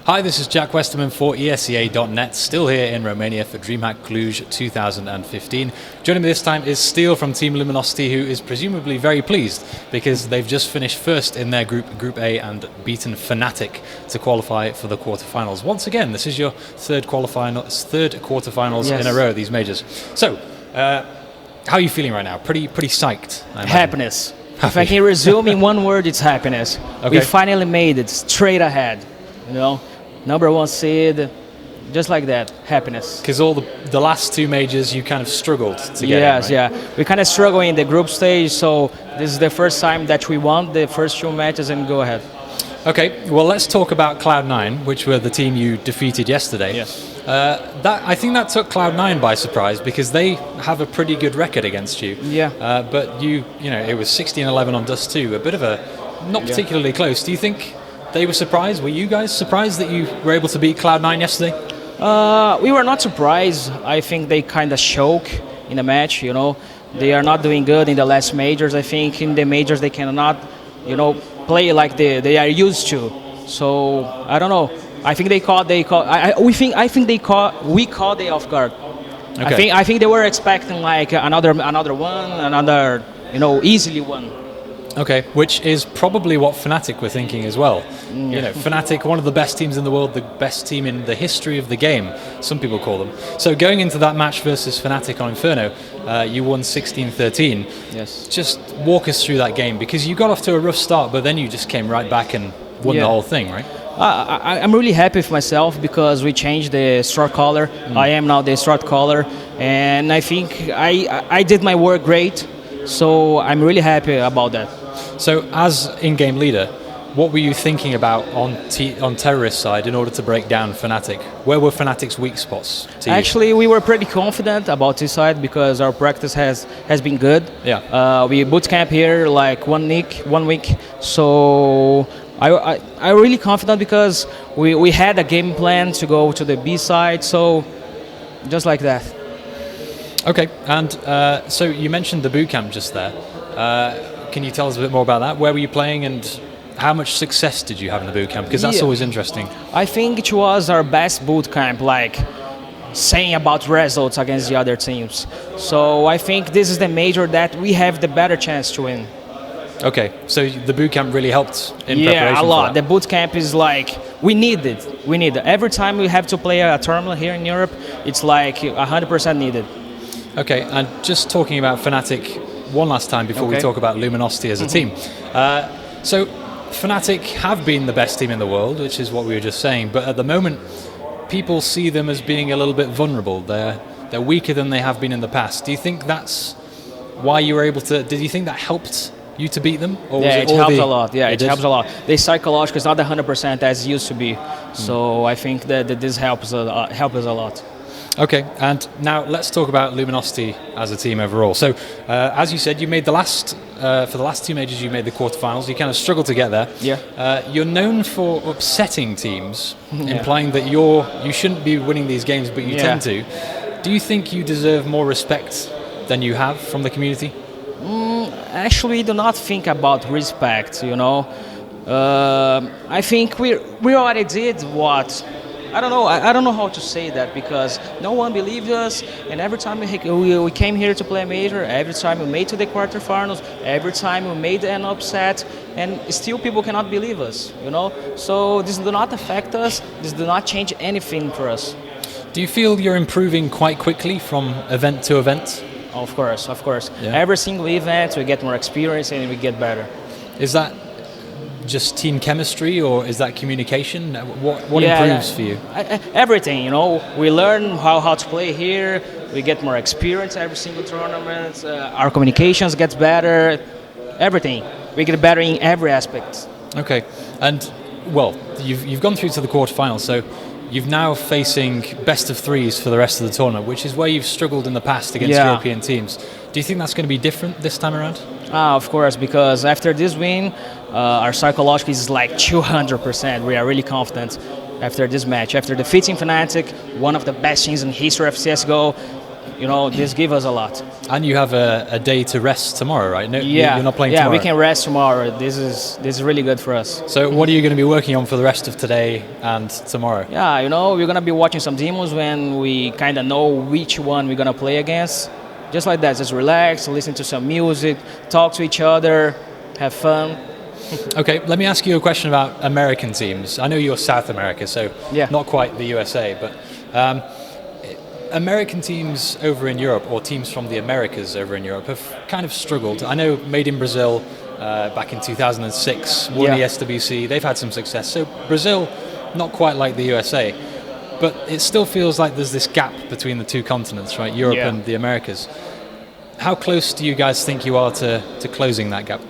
Hi, this is Jack Westerman for ESEA.net, still here in Romania for DreamHack Cluj 2015. Joining me this time is Steel from Team Luminosity, who is presumably very pleased because they've just finished first in their Group A, and beaten Fnatic to qualify for the quarterfinals. Once again, this is your third quarterfinals Yes. in a row of these majors. So, how are you feeling right now? Pretty psyched, I imagine. Happiness. If I can resume in one word, it's happiness. Okay. We finally made it straight ahead, you know, number one seed, just like that, happiness. Because all the last two majors, you kind of struggled to get Yes, in, right? yeah. We kind of struggle in the group stage, so this is the first time that we won the first two matches and go ahead. Okay, well, let's talk about Cloud9, which were the team you defeated yesterday. Yes. I think that took Cloud9 by surprise because they have a pretty good record against you. Yeah. But you know, it was 16-11 on Dust 2, a bit of a not particularly close. Do you think they were surprised? Were you guys surprised that you were able to beat Cloud9 yesterday? We were not surprised. I think they kind of choke in the match, you know. They are not doing good in the last majors. I think in the majors they cannot, you know, play like they are used to. So I don't know. I think we caught they off guard. Okay. I think they were expecting like another one, you know, easily one. Okay, which is probably what Fnatic were thinking as well. You know, Fnatic, one of the best teams in the world, the best team in the history of the game, some people call them. So going into that match versus Fnatic on Inferno, you won 16-13. Yes. Just walk us through that game, because you got off to a rough start, but then you just came right back and won the whole thing, right? I'm really happy with myself because we changed the start caller. I am now the start caller, and I think I did my work great. So I'm really happy about that. So as in-game leader, what were you thinking about on Terrorist side in order to break down Fnatic? Where were Fnatic's weak spots to you? Actually, we were pretty confident about this side because our practice has been good. Yeah. We bootcamp here like 1 week. So I'm really confident because we had a game plan to go to the B side. So just like that. Okay, and so you mentioned the bootcamp just there. Can you tell us a bit more about that? Where were you playing and how much success did you have in the bootcamp? Because that's always interesting. I think it was our best bootcamp, like saying about results against the other teams. So I think this is the major that we have the better chance to win. Okay, so the bootcamp really helped in preparation Yeah, a lot. for The that. bootcamp is like, we need it. We need it. Every time we have to play a tournament here in Europe, it's like 100% needed. Okay, and just talking about Fnatic one last time before we talk about Luminosity as a team. So Fnatic have been the best team in the world, which is what we were just saying, but at the moment people see them as being a little bit vulnerable. They're weaker than they have been in the past. Do you think that's why you were able to, did you think that helped you to beat them? Or Yeah, was it helps a lot. Yeah, it did? helps a lot. The psychological is not 100% as it used to be. So I think that this helps us a lot. Okay, and now let's talk about Luminosity as a team overall. So, as you said, you made the last, for the last two majors, you made the quarterfinals. You kind of struggled to get there. Yeah. You're known for upsetting teams, implying that you shouldn't be winning these games, but you tend to. Do you think you deserve more respect than you have from the community? Actually, we do not think about respect, you know. I think we already did what. I don't know. I don't know how to say that because no one believed us, and every time we came here to play a major, every time we made to the quarterfinals, every time we made an upset, and still people cannot believe us, you know. So this do not affect us. This do not change anything for us. Do you feel you're improving quite quickly from event to event? Of course, of course. Yeah. Every single event, we get more experience and we get better. Is that just team chemistry, or is that communication? What improves for you? Everything, you know. We learn how to play here. We get more experience every single tournament. Our communications gets better. Everything. We get better in every aspect. Okay, and well, you've gone through to the quarterfinals, so you've now facing best of threes for the rest of the tournament, which is where you've struggled in the past against European teams. Do you think that's going to be different this time around? Of course, because after this win, our psychological is like 200%. We are really confident after this match. After defeating Fnatic, one of the best teams in history of CSGO, this gives us a lot. And you have a day to rest tomorrow, right? No, Yeah, you're not playing yeah, tomorrow. we can rest tomorrow. This is really good for us. So what are you going to be working on for the rest of today and tomorrow? Yeah, we're gonna be watching some demos when we kind of know which one we're gonna play against. Just like that, just relax, listen to some music, talk to each other, have fun. Okay, let me ask you a question about American teams. I know you're South America, so Yeah. not quite the USA, but American teams over in Europe, or teams from the Americas over in Europe, have kind of struggled. I know Made in Brazil back in 2006 won the SWC. They've had some success. So Brazil, not quite like the USA, but it still feels like there's this gap between the two continents, right? Europe and the Americas. How close do you guys think you are to closing that gap?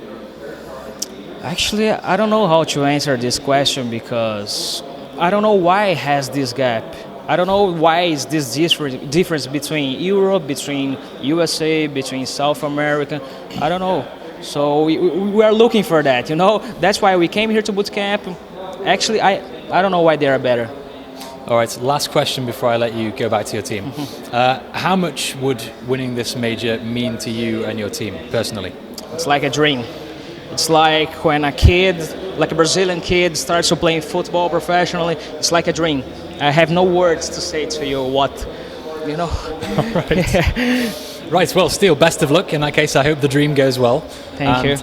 Actually, I don't know how to answer this question because I don't know why it has this gap. I don't know why is this difference between Europe, between USA, between South America. I don't know. So we are looking for that, That's why we came here to bootcamp. Actually, I don't know why they are better. All right, last question before I let you go back to your team. How much would winning this major mean to you and your team personally? It's like a dream. It's like when a kid, like a Brazilian kid, starts to playing football professionally. It's like a dream. I have no words to say to you what. Right. Right, well, Steele, best of luck. In that case, I hope the dream goes well. Thank you.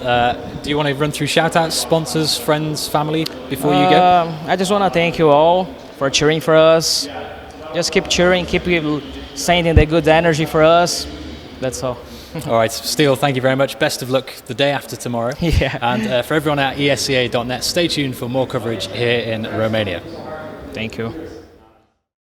Do you want to run through shout-outs, sponsors, friends, family before you go? I just want to thank you all for cheering for us. Just keep cheering, keep sending the good energy for us. That's all. All right, Steele, thank you very much. Best of luck the day after tomorrow. Yeah. And for everyone at esca.net, stay tuned for more coverage here in Romania. Thank you.